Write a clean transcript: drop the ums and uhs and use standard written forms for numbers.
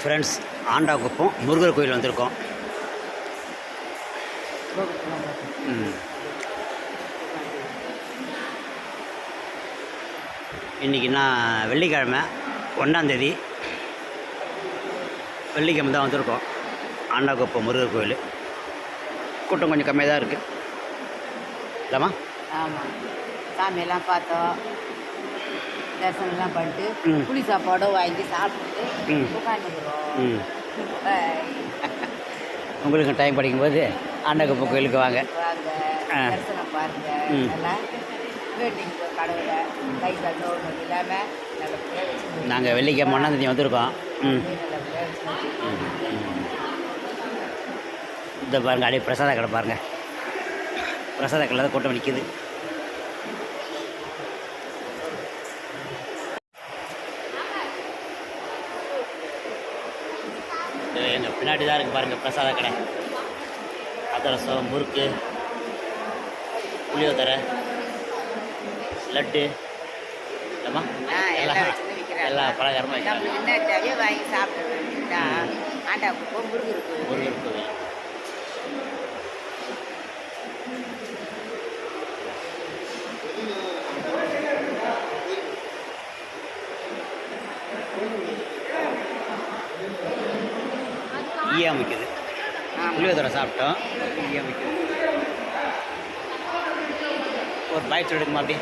Friends, ஆண்டாக்குப்பம் Murugar கோயில் வந்திருக்கோம். இன்றைக்கின்னா வெள்ளிக்கிழமை 1ஆந்தேதி வெள்ளிக்கிழமை தான் வந்திருக்கோம். ஆண்டாக்குப்பம் முருகர் கோயில் கூட்டம் கொஞ்சம் கம்மியாக தான் இருக்குது இல்லைம்மா? ஆமாம், சாமியெல்லாம் பார்த்தோம், தரிசனம்லாம் பண்ணிட்டு புளி சாப்பாடும் வாங்கி சாப்பிட்டு உட்காந்துக்கிறோம். உங்களுக்கு டைம் படிக்கும்போது ஆண்டாக்குப்பம் கோயிலுக்கு வாங்க, தரிசனம் பாருங்க. நல்லா வேண்டிங்க கடவுளை கை கட்டோ இல்லாமல் நல்லபடியாக நாங்கள் வெள்ளிக்கிழமை 1ஆந்தேதி வந்திருக்கோம். இந்த பாருங்க, அப்படியே பிரசாத கடை பாருங்கள். பிரசாத கடையில் தான் கூட்டம் நிற்கிது. எங்கள் பின்னாடி தான் இருக்குது பாருங்கள் பிரசாத கடை. அதிரசம், முறுக்கு, புளியோதரை, லட்டு இல்லைம்மா, எல்லா பலகாரமும் வைக்கிறாங்க. என்ன தேவையோ வாங்கி சாப்பிட வேண்டியதுதான். ஆண்டாக்குப்பம் முருகர் கோவில். ஈயா அமைக்குது. புளியோதரை சாப்பிட்டோம், ஈயா அமைக்குது. ஒரு பாய்ச்சல் எடுக்குமா அப்படி?